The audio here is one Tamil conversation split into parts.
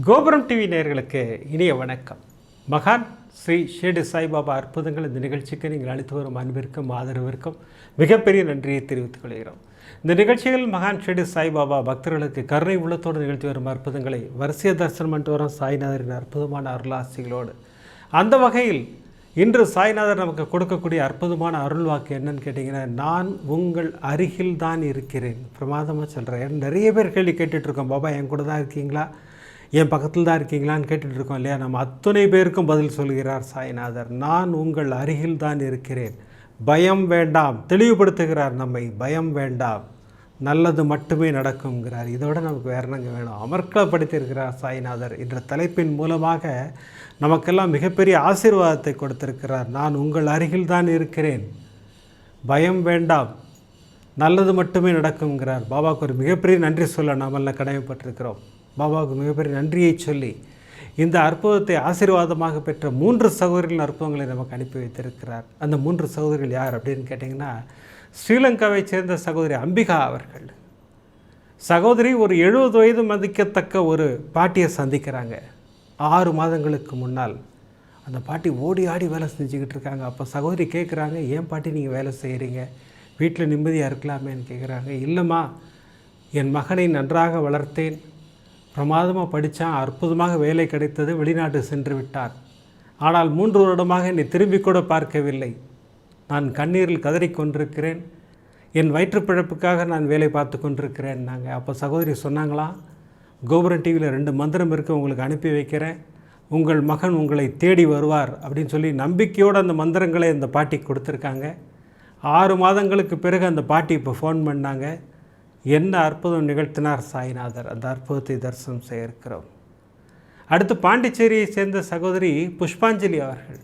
கோபுரம் டிவி நேயர்களுக்கு இனிய வணக்கம். மகான் ஸ்ரீ ஷிரடி சாய்பாபா அற்புதங்கள் இந்த நிகழ்ச்சிக்கு நீங்கள் அளித்து வரும் அன்பிற்கும் ஆதரவிற்கும் மிகப்பெரிய நன்றியை தெரிவித்துக் கொள்கிறோம். இந்த நிகழ்ச்சியில் மகான் ஷிரடி சாய்பாபா பக்தர்களுக்கு கருணை உள்ளத்தோடு நிகழ்த்தி வரும் அற்புதங்களை வரிசைய தரிசனம் பண்ணிட்டு வரும் சாய்நாதரின் அற்புதமான அருளாசிகளோடு. அந்த வகையில் இன்று சாய்நாதர் நமக்கு கொடுக்கக்கூடிய அற்புதமான அருள் வாக்கு என்னன்னு கேட்டிங்கன்னா, நான் உங்கள் அருகில் தான் இருக்கிறேன். பிரமாதமாக சொல்கிறேன். நிறைய பேர் கேள்வி கேட்டுட்ருக்கோம், பாபா என் கூட தான் இருக்கீங்களா, என் பக்கத்தில் தான் இருக்கீங்களான்னு கேட்டுட்ருக்கோம் இல்லையா? நம்ம அத்தனை பேருக்கும் பதில் சொல்கிறார் சாய்நாதர். நான் உங்கள் அருகில் தான் இருக்கிறேன், பயம் வேண்டாம். தெளிவுபடுத்துகிறார் நம்மை, பயம் வேண்டாம், நல்லது மட்டுமே நடக்குங்கிறார். இதோட நமக்கு வேறு என்னங்க வேணும்? அமர்க்கப்படுத்தியிருக்கிறார் சாய்நாதர். என்ற தலைப்பின் மூலமாக நமக்கெல்லாம் மிகப்பெரிய ஆசீர்வாதத்தை கொடுத்திருக்கிறார். நான் உங்கள் அருகில் தான் இருக்கிறேன், பயம் வேண்டாம், நல்லது மட்டுமே நடக்குங்கிறார். பாபாவுக்கு ஒரு மிகப்பெரிய நன்றி சொல்ல நாமெல்லாம் கடமைப்பட்டிருக்கிறோம். பாபாவுக்கு மிகப்பெரிய நன்றியை சொல்லி இந்த அற்புதத்தை ஆசீர்வாதமாக பெற்ற 3 சகோதரிகளின் அற்புதங்களை நமக்கு அனுப்பி வைத்திருக்கிறார். அந்த 3 சகோதரிகள் யார் அப்படின்னு கேட்டிங்கன்னா, ஸ்ரீலங்காவை சேர்ந்த சகோதரி அம்பிகா அவர்கள். சகோதரி ஒரு 70 வயது மதிக்கத்தக்க ஒரு பாட்டியை சந்திக்கிறாங்க. 6 மாதங்களுக்கு முன்னால் அந்த பாட்டி ஓடி ஆடி வேலை செஞ்சுக்கிட்டு இருக்காங்க. அப்போ சகோதரி கேட்குறாங்க, ஏன் பாட்டி நீங்கள் வேலை செய்கிறீங்க, வீட்டில் நிம்மதியாக இருக்கலாமேன்னு கேட்குறாங்க. இல்லைம்மா, என் மகனை நன்றாக வளர்த்தேன், பிரமாதமாக படித்தான், அற்புதமாக வேலை கிடைத்தது, வெளிநாட்டு சென்று விட்டார். ஆனால் 3 வருடமாக என்னை திரும்பி கூட பார்க்கவில்லை. நான் கண்ணீரில் கதறிக்கொண்டிருக்கிறேன், என் வயிற்றுப்பிழப்புக்காக நான் வேலை பார்த்து கொண்டிருக்கிறேன். நாங்கள் அப்போ சகோதரி சொன்னாங்களாம், கோபுரம் டிவியில் 2 மந்திரம் இருக்குது, உங்களுக்கு அனுப்பி வைக்கிறேன், உங்கள் மகன் உங்களை தேடி வருவார் அப்படின்னு சொல்லி நம்பிக்கையோடு அந்த மந்திரங்களை அந்த பாட்டிக்கு கொடுத்துருக்காங்க. 6 மாதங்களுக்கு பிறகு அந்த பாட்டி இப்போ ஃபோன் பண்ணாங்க. என்ன அற்புதம் நிகழ்த்தினார் சாய்நாதர். அந்த அற்புதத்தை தரிசனம் செய்ய இருக்கிறோம். அடுத்து பாண்டிச்சேரியை சேர்ந்த சகோதரி புஷ்பாஞ்சலி அவர்கள்.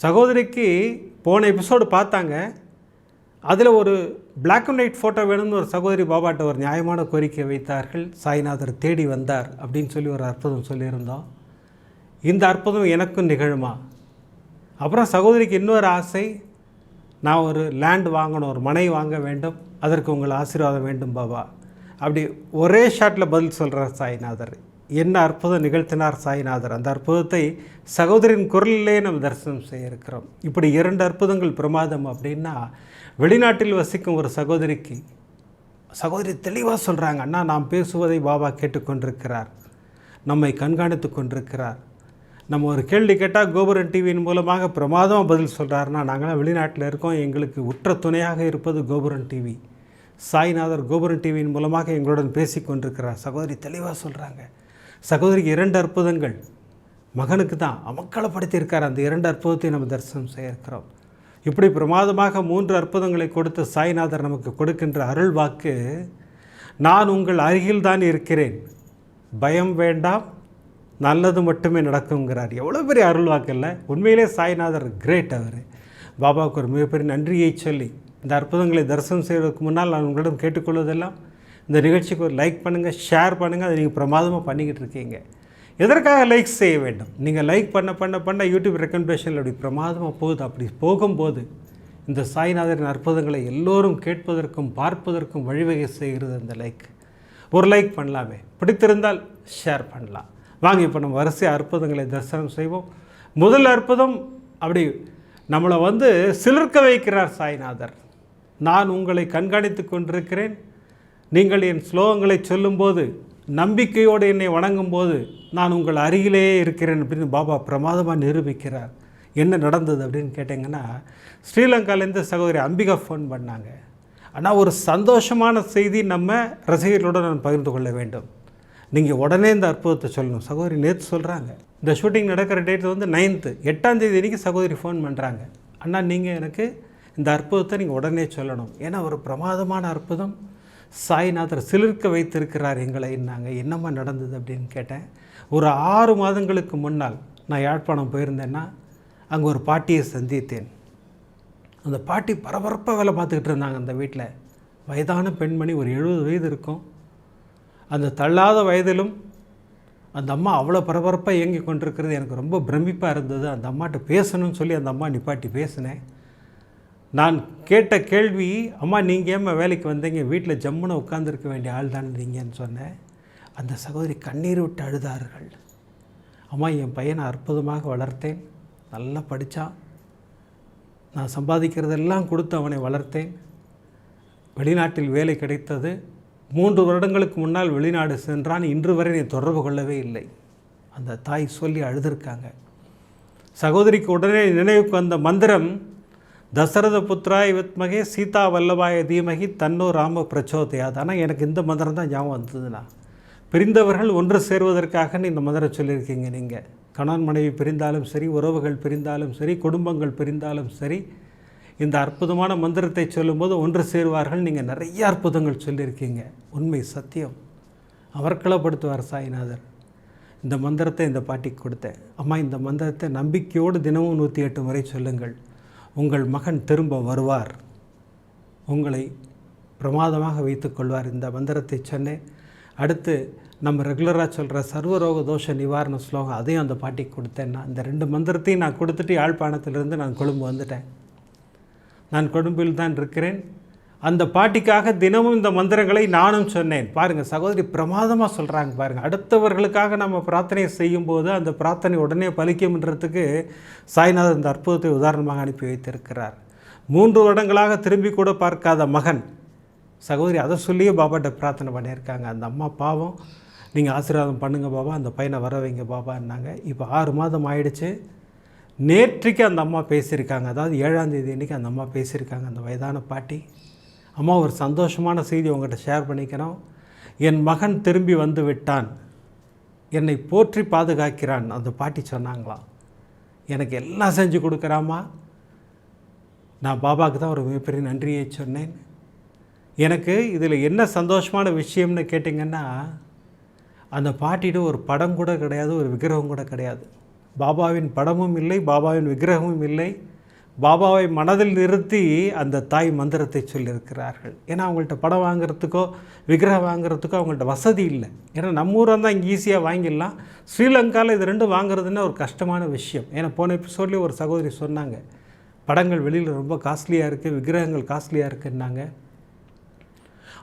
சகோதரிக்கு போன எபிசோடு பார்த்தாங்க. அதில் ஒரு பிளாக் அண்ட் ஒயிட் ஃபோட்டோ வேணும்னு ஒரு சகோதரி பாபாட்ட ஒரு நியாயமான கோரிக்கை வைத்தார்கள். சாய்நாதர் தேடி வந்தார் அப்படின்னு சொல்லி ஒரு அற்புதம் சொல்லியிருந்தோம். இந்த அற்புதம் எனக்கும் நிகழுமா? அப்புறம் சகோதரிக்கு இன்னொரு ஆசை, நான் ஒரு லேண்ட் வாங்கணும், ஒரு மனை வாங்க வேண்டும், அதற்கு உங்கள் ஆசீர்வாதம் வேண்டும் பாபா. அப்படி ஒரே ஷாட்டில் பதில் சொல்கிறார் சாய்நாதர். என்ன அற்புதம் நிகழ்த்தினார் சாய்நாதர். அந்த அற்புதத்தை சகோதரின் குரலிலே நம்ம தரிசனம் செய்ய இருக்கிறோம். இப்படி 2 அற்புதங்கள் பிரமாதம். அப்படின்னா, வெளிநாட்டில் வசிக்கும் ஒரு சகோதரிக்கு சகோதரி தெளிவாக சொல்கிறாங்க, அண்ணா நாம் பேசுவதை பாபா கேட்டுக்கொண்டிருக்கிறார், நம்மை கண்காணித்து கொண்டிருக்கிறார். நம்ம ஒரு கேள்வி கேட்டால் கோபுரம் டிவியின் மூலமாக பிரமாதமாக பதில் சொல்கிறாருன்னா, நாங்களாம் வெளிநாட்டில் இருக்கோம், எங்களுக்கு உற்ற துணையாக இருப்பது கோபுரம் டிவி. சாய்நாதர் கோபுரம் டிவியின் மூலமாக எங்களுடன் பேசி கொண்டிருக்கிறார். சகோதரி தெளிவாக சொல்கிறாங்க. சகோதரிக்கு 2 அற்புதங்கள், மகனுக்கு தான் அமக்களப்படுத்தியிருக்கார். அந்த 2 அற்புதத்தை நம்ம தரிசனம் செய்ய இருக்கிறோம். இப்படி பிரமாதமாக 3 அற்புதங்களை கொடுத்து சாய்நாதர் நமக்கு கொடுக்கின்ற அருள் வாக்கு, நான் உங்கள் அருகில் தான் இருக்கிறேன், பயம் வேண்டாம், நல்லது மட்டுமே நடக்குங்கிறார். எவ்வளோ பெரிய அருள் வாக்கு இல்லை? உண்மையிலே சாய்நாதர் கிரேட். அவர் பாபாவுக்கு ஒரு மிகப்பெரிய நன்றியை சொல்லி இந்த அற்புதங்களை தரிசனம் செய்வதற்கு முன்னால் நான் உங்களிடம் கேட்டுக்கொள்வதெல்லாம், இந்த நிகழ்ச்சிக்கு ஒரு லைக் பண்ணுங்கள், ஷேர் பண்ணுங்கள். அதை நீங்கள் பிரமாதமாக பண்ணிக்கிட்டு இருக்கீங்க. எதற்காக லைக் செய்ய வேண்டும்? நீங்கள் லைக் பண்ண யூடியூப் ரெக்கமெண்டேஷனில் அப்படி பிரமாதமாக போகுது. அப்படி போகும்போது இந்த சாய்நாதரின் அற்புதங்களை எல்லோரும் கேட்பதற்கும் பார்ப்பதற்கும் வழிவகை செய்கிறது அந்த லைக். ஒரு லைக் பண்ணலாமே, பிடித்திருந்தால் ஷேர் பண்ணலாம். வாங்க இப்போ நம்ம வரிசை அற்புதங்களை தரிசனம் செய்வோம். முதல் அற்புதம், அப்படி நம்மளை சிலிர்க்க வைக்கிறார் சாய்நாதர். நான் உங்களை கண்காணித்து கொண்டிருக்கிறேன், நீங்கள் என் ஸ்லோகங்களை சொல்லும்போது, நம்பிக்கையோடு என்னை வணங்கும்போது நான் உங்கள் அருகிலேயே இருக்கிறேன் அப்படின்னு பாபா பிரமாதமாக நிரூபிக்கிறார். என்ன நடந்தது அப்படின்னு கேட்டிங்கன்னா, ஸ்ரீலங்காலேருந்து சகோதரி அம்பிகா ஃபோன் பண்ணாங்க. ஆனால் ஒரு சந்தோஷமான செய்தி நம்ம ரசிகர்களோடு நான் பகிர்ந்து கொள்ள வேண்டும், நீங்கள் உடனே இந்த அற்புதத்தை சொல்லணும். சகோதரி நேற்று சொல்கிறாங்க, இந்த ஷூட்டிங் நடக்கிற டேட் 9th 8ஆம் தேதி அன்றைக்கி சகோதரி ஃபோன் பண்ணுறாங்க, அண்ணா நீங்கள் எனக்கு இந்த அற்புதத்தை நீங்கள் உடனே சொல்லணும். ஏன்னா ஒரு பிரமாதமான அற்புதம், சாய்நாதர் சிலிர்க்க வைத்திருக்கிறார் எங்களை. நாங்கள் என்னம்மா நடந்தது அப்படின்னு கேட்டேன். ஒரு 6 மாதங்களுக்கு முன்னால் நான் யாழ்ப்பாணம் போயிருந்தேன்னா, அங்கே ஒரு பாட்டியை சந்தித்தேன். அந்த பாட்டி பரபரப்பாக வேலை பார்த்துக்கிட்டு இருந்தாங்க. அந்த வீட்டில் வயதான பெண்மணி, ஒரு 70 வயது இருக்கும். அந்த தள்ளாத வயதிலும் அந்த அம்மா அவ்வளோ பரபரப்பாக இயங்கி கொண்டிருக்கிறது எனக்கு ரொம்ப பிரமிப்பாக இருந்தது. அந்த அம்மாட்ட பேசணும்னு சொல்லி அந்த அம்மா நிப்பாட்டி பேசினேன். நான் கேட்ட கேள்வி, அம்மா நீங்கள் ஏம்மா வேலைக்கு வந்தீங்க, வீட்டில் ஜம்முன்னு உட்காந்துருக்க வேண்டிய ஆள் தானே நீங்கன்னு சொன்னேன். அந்த சகோதரி கண்ணீர் விட்டு அழுதார்கள். அம்மா, என் பையனை அற்புதமாக வளர்த்தேன், நல்லா படித்தான், நான் சம்பாதிக்கிறதெல்லாம் கொடுத்து அவனை வளர்த்தேன், வெளிநாட்டில் வேலை கிடைத்தது, 3 வருடங்களுக்கு முன்னால் வெளிநாடு சென்றான், இன்று வரை நீ தொடர்பு கொள்ளவே இல்லை. அந்த தாய் சொல்லி அழுதுருக்காங்க. சகோதரிக்கு உடனே நினைவுக்கு வந்த மந்திரம், தசரத புத்திராய வித்மகே சீதா வல்லபாய தீமகி தன்னோ ராம பிரச்சோதயாது. ஆனால் எனக்கு இந்த மந்திரம் தான் ஞாபகம் வந்ததுண்ணா. பிரிந்தவர்கள் ஒன்று சேருவதற்காக இந்த மந்திரம் சொல்லியிருக்கீங்க. நீங்கள் கணவன் மனைவி பிரிந்தாலும் சரி, உறவுகள் பிரிந்தாலும் சரி, குடும்பங்கள் பிரிந்தாலும் சரி, இந்த அற்புதமான மந்திரத்தை சொல்லும்போது ஒன்று சேருவார்கள். நீங்கள் நிறைய அற்புதங்கள் சொல்லியிருக்கீங்க. உண்மை, சத்தியம். அமர்க்களப்படுத்துவார் சாய்நாதர். இந்த மந்திரத்தை இந்த பாட்டிக்கு கொடுத்தேன். அம்மா, இந்த மந்திரத்தை நம்பிக்கையோடு தினமும் 108 முறை சொல்லுங்கள். உங்கள் மகன் திரும்ப வருவார், உங்களை பிரமாதமாக வைத்து கொள்வார். இந்த மந்திரத்தை சொன்னேன். அடுத்து நம்ம ரெகுலராக சொல்கிற சர்வரோக தோஷ நிவாரண ஸ்லோகம், அதையும் அந்த பாட்டிக்கு கொடுத்தேன்னா. இந்த 2 மந்திரத்தையும் நான் கொடுத்துட்டு யாழ்ப்பாணத்திலிருந்து நான் கொழும்பு வந்துட்டேன். நான் கொழும்பில் தான் இருக்கிறேன். அந்த பாட்டிக்காக தினமும் இந்த மந்திரங்களை நானும் சொன்னேன். பாருங்கள், சகோதரி பிரமாதமாக சொல்கிறாங்க பாருங்கள். அடுத்தவர்களுக்காக நம்ம பிரார்த்தனை செய்யும்போது அந்த பிரார்த்தனை உடனே பலிக்கும்ன்றதுக்கு சாய்நாதர் இந்த அற்புதத்தை உதாரணமாக அனுப்பி வைத்திருக்கிறார். 3 வருடங்களாக திரும்பி கூட பார்க்காத மகன், சகோதரி அதை சொல்லியே பாபாட்ட பிரார்த்தனை பண்ணியிருக்காங்க. அந்த அம்மா பாவம், நீங்கள் ஆசீர்வாதம் பண்ணுங்கள் பாபா, அந்த பையனை வர வைங்க பாபான்னாங்க. இப்போ 6 மாதம் ஆயிடுச்சு. நேற்றைக்கு அந்த அம்மா பேசியிருக்காங்க. அதாவது 7ஆம் தேதி அன்றைக்கி அந்த அம்மா பேசியிருக்காங்க. அந்த வயதான பாட்டி, அம்மா, ஒரு சந்தோஷமான செய்தி உங்கள்கிட்ட ஷேர் பண்ணிக்கிறோம். என் மகன் திரும்பி வந்து விட்டான், என்னை போற்றி பாதுகாக்கிறான். அந்த பாட்டி சொன்னாங்களாம். எனக்கு எல்லாம் செஞ்சு கொடுக்குறாமா. நான் பாபாவுக்கு தான் ஒரு மிகப்பெரிய நன்றியை சொன்னேன். எனக்கு இதில் என்ன சந்தோஷமான விஷயம்னு கேட்டிங்கன்னா, அந்த பாட்டிகிட்ட ஒரு படம் கூட கிடையாது, ஒரு விக்கிரகம் கூட கிடையாது. பாபாவின் படமும் இல்லை, பாபாவின் விக்கிரகமும் இல்லை. பாபாவை மனதில் நிறுத்தி அந்த தாய் மந்திரத்தை சொல்லியிருக்கிறார்கள். ஏன்னா அவங்கள்ட்ட படம் வாங்குறதுக்கோ விக்கிரகம் வாங்குறதுக்கோ அவங்கள்ட்ட வசதி இல்லை. ஏன்னா நம்ம ஊராக தான் இங்கே ஈஸியாக வாங்கிடலாம். ஸ்ரீலங்காவில் இது 2 வாங்குறதுன்னா ஒரு கஷ்டமான விஷயம். ஏன்னா போன எபிசோட்லேயே ஒரு சகோதரி சொன்னாங்க, படங்கள் வெளியில் ரொம்ப காஸ்ட்லியாக இருக்குது, விக்கிரகங்கள் காஸ்ட்லியாக இருக்குன்னாங்க.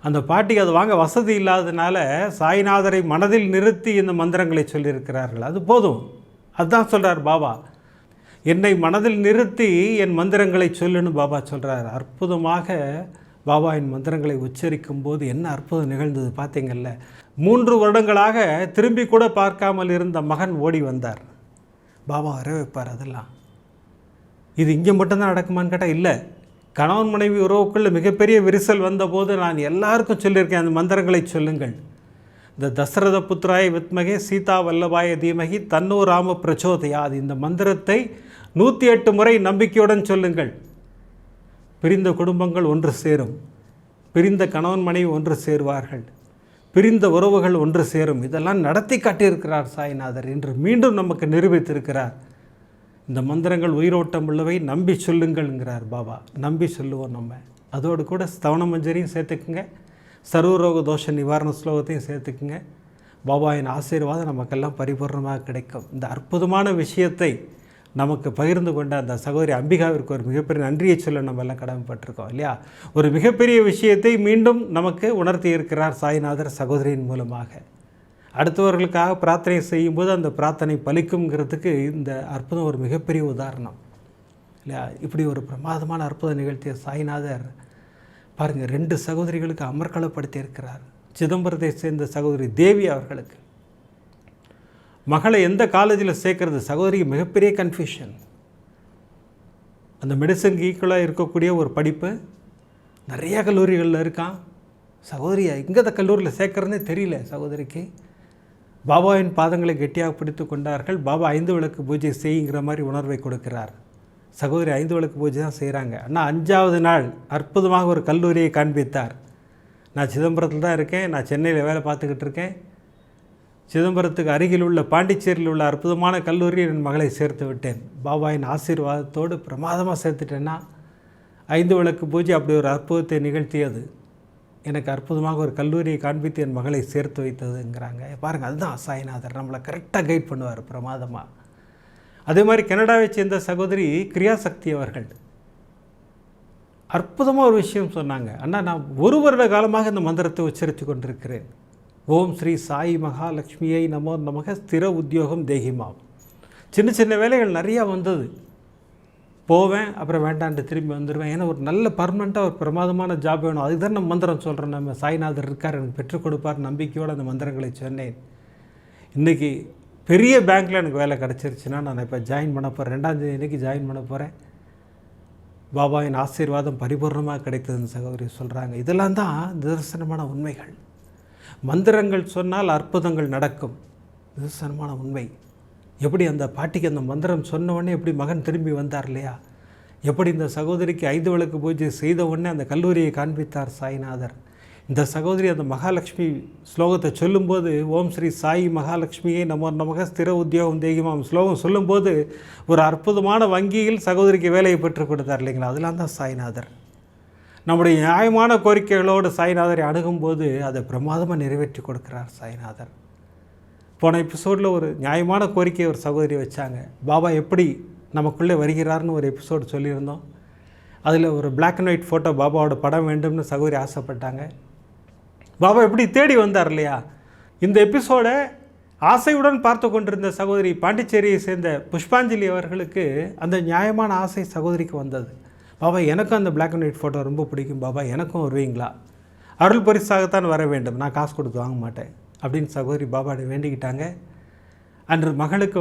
அந்த பாட்டிக்கு அது வாங்க வசதி இல்லாததுனால சாய்நாதரை மனதில் நிறுத்தி இந்த மந்திரங்களை சொல்லியிருக்கிறார்கள். அது போதும். அதுதான் சொல்கிறார் பாபா, என்னை மனதில் நிறுத்தி என் மந்திரங்களை சொல்லுன்னு பாபா சொல்கிறார். அற்புதமாக பாபாவின் மந்திரங்களை உச்சரிக்கும் போது என்ன அற்புதம் நிகழ்ந்தது பார்த்தீங்கல்ல. 3 வருடங்களாக திரும்பி கூட பார்க்காமல் இருந்த மகன் ஓடி வந்தார். பாபா வர வைப்பார். அதெல்லாம் இது இங்கே மட்டும்தான் நடக்குமான்னு கேட்டால் இல்லை. கணவன் மனைவி உறவுக்குள்ள மிகப்பெரிய விரிசல் வந்தபோது நான் எல்லாருக்கும் சொல்லியிருக்கேன், அந்த மந்திரங்களை சொல்லுங்கள். இந்த தசரத புத்திராய வித்மகே சீதா வல்லபாய தீமகி தன்னோ ராம பிரச்சோதயாது. இந்த மந்திரத்தை 108 முறை நம்பிக்கையுடன் சொல்லுங்கள். பிரிந்த குடும்பங்கள் ஒன்று சேரும், பிரிந்த கணவன் மனைவி ஒன்று சேருவார்கள், பிரிந்த உறவுகள் ஒன்று சேரும். இதெல்லாம் நடத்தி காட்டியிருக்கிறார் சாய்நாதர். இன்று மீண்டும் நமக்கு நிரூபித்திருக்கிறார். இந்த மந்திரங்கள் உயிரோட்டம் உள்ளவை, நம்பி சொல்லுங்கள்ங்கிறார் பாபா. நம்பி சொல்லுவோம் நம்ம. அதோடு கூட ஸ்தவன மஞ்சரியும் சேர்த்துக்குங்க, சர்வரோக தோஷ நிவாரண ஸ்லோகத்தையும் சேர்த்துக்குங்க. பாபாவின் ஆசீர்வாதம் நமக்கெல்லாம் பரிபூர்ணமாக கிடைக்கும். இந்த அற்புதமான விஷயத்தை நமக்கு பகிர்ந்து கொண்ட அந்த சகோதரி அம்பிகாவிற்கு ஒரு மிகப்பெரிய நன்றியை சொல்ல நம்ம எல்லாம் கடமைப்பட்டிருக்கோம் இல்லையா. ஒரு மிகப்பெரிய விஷயத்தை மீண்டும் நமக்கு உணர்த்தி இருக்கிறார் சாய்நாதர் சகோதரியின் மூலமாக. அடுத்தவர்களுக்காக பிரார்த்தனை செய்யும்போது அந்த பிரார்த்தனை பலிக்கும்ங்கிறதுக்கு இந்த அற்புதம் ஒரு மிகப்பெரிய உதாரணம் இல்லையா. இப்படி ஒரு பிரமாதமான அற்புதம் நிகழ்த்திய சாய்நாதர் பாருங்கள், 2 சகோதரிகளுக்கு அமர்க்களப்படுத்தி இருக்கிறார். சிதம்பரத்தை சேர்ந்த சகோதரி தேவி அவர்களுக்கு மகளை எந்த காலேஜில் சேர்க்கறது, சகோதரிக்கு மிகப்பெரிய கன்ஃபியூஷன். அந்த மெடிசனுக்கு ஈக்குவலாக இருக்கக்கூடிய ஒரு படிப்பு நிறையா கல்லூரிகளில் இருக்கான். சகோதரியை எங்கே கல்லூரியில் சேர்க்கறதுனே தெரியல சகோதரிக்கு. பாபாவின் பாதங்களை கெட்டியாக பிடித்து கொண்டார்கள். பாபா 5 விளக்கு பூஜை செய்யுங்கிற மாதிரி உணர்வை கொடுக்கிறார். சகோதரி 5 விளக்கு பூஜை தான் செய்கிறாங்க. ஆனால் 5ஆவது நாள் அற்புதமாக ஒரு கல்லூரியை காண்பித்தார். நான் சிதம்பரத்தில் தான் இருக்கேன், நான் சென்னையில் வேலை பார்த்துக்கிட்டு இருக்கேன். சிதம்பரத்துக்கு அருகில் உள்ள பாண்டிச்சேரியில் உள்ள அற்புதமான கல்லூரியில் என் மகளை சேர்த்து விட்டேன். பாபாவின் ஆசீர்வாதத்தோடு பிரமாதமாக சேர்த்துட்டேன்னா 5 விளக்கு பூஜை அப்படி ஒரு அற்புதத்தை நிகழ்த்தியது. எனக்கு அற்புதமாக ஒரு கல்லூரியை காண்பித்து என் மகளை சேர்த்து வைத்ததுங்கிறாங்க. பாருங்கள், அதுதான் சாய்நாதர் நம்மளை கரெக்டாக கைட் பண்ணுவார் பிரமாதமாக. அதே மாதிரி கனடாவை சேர்ந்த சகோதரி கிரியாசக்தி அவர்கள் அற்புதமாக ஒரு விஷயம் சொன்னாங்க. அண்ணா, நான் 1 வருட காலமாக இந்த மந்திரத்தை உச்சரித்து கொண்டிருக்கிறேன். ஓம் ஸ்ரீ சாய் மகாலட்சுமியை நமோ நமக ஸ்திர உத்தியோகம் தேகிமாம். சின்ன சின்ன வேலைகள் நிறையா வந்தது. போவேன், அப்புறம் வேண்டான்ட்டு திரும்பி வந்துடுவேன். ஏன்னா ஒரு நல்ல பர்மனெண்ட்டாக ஒரு பிரமாதமான ஜாப் வேணும். அதுக்கு தான் நம்ம மந்திரம் சொல்கிறோம். நம்ம சாய்நாதர் இருக்கார், எனக்கு பெற்றுக் கொடுப்பார் நம்பிக்கையோடு அந்த மந்திரங்களை சொன்னேன். இன்றைக்கி பெரிய பேங்க்கில் எனக்கு வேலை கிடச்சிருச்சுன்னா நான் இப்போ ஜாயின் பண்ண போகிறேன். 2ஆம் தேதி இன்றைக்கி ஜாயின் பண்ண போகிறேன். பாபாவின் ஆசீர்வாதம் பரிபூர்ணமாக கிடைத்ததுன்னு சகோதரி சொல்கிறாங்க. இதெல்லாம் தான் நிதர்சனமான உண்மைகள். மந்திரங்கள் சொன்னால் அற்புதங்கள் நடக்கும், நிதர்சனமான உண்மை. எப்படி அந்த பாட்டிக்கு அந்த மந்திரம் சொன்ன உடனே எப்படி மகன் திரும்பி வந்தார் இல்லையா, எப்படி இந்த சகோதரிக்கு 5 விளக்கு பூஜை செய்த உடனே அந்த கல்லூரியை காண்பித்தார் சாய்நாதர். இந்த சகோதரி அந்த மகாலட்சுமி ஸ்லோகத்தை சொல்லும்போது, ஓம் ஸ்ரீ சாய் மகாலட்சுமியை நமோ நமக ஸ்திர உத்தியோகம் தேகிமாம் ஸ்லோகம் சொல்லும்போது ஒரு அற்புதமான வங்கியில் சகோதரிக்கு வேலையை பெற்றுக் கொடுத்தார் இல்லைங்களா. அதெல்லாம் தான் சாய்நாதர். நம்முடைய நியாயமான கோரிக்கைகளோடு சாய்நாதரை அணுகும்போது அதை பிரமாதமாக நிறைவேற்றி கொடுக்குறார் சாய்நாதர். போன எபிசோடில் ஒரு நியாயமான கோரிக்கையை ஒரு சகோதரி வச்சாங்க. பாபா எப்படி நமக்குள்ளே வருகிறார்னு ஒரு எபிசோடு சொல்லியிருந்தோம். அதில் ஒரு பிளாக் அண்ட் ஒயிட் ஃபோட்டோ பாபாவோட படம் வேண்டும்னு சகோதரி ஆசைப்பட்டாங்க. பாபா எப்படி தேடி வந்தார் இல்லையா. இந்த எபிசோடை ஆசையுடன் பார்த்து கொண்டிருந்த சகோதரி பாண்டிச்சேரியை சேர்ந்த புஷ்பாஞ்சலி அவர்களுக்கு அந்த நியாயமான ஆசை சகோதரிக்கு வந்தது. பாபா எனக்கும் அந்த பிளாக் அண்ட் ஒயிட் ஃபோட்டோ ரொம்ப பிடிக்கும், பாபா எனக்கும் வருவீங்களா, அருள் பரிசாகத்தான் வர வேண்டும், நான் காசு கொடுத்து வாங்க மாட்டேன் அப்படின்னு சகோதரி பாபாட்ட வேண்டிக்கிட்டாங்க. அன்று மகளுக்கு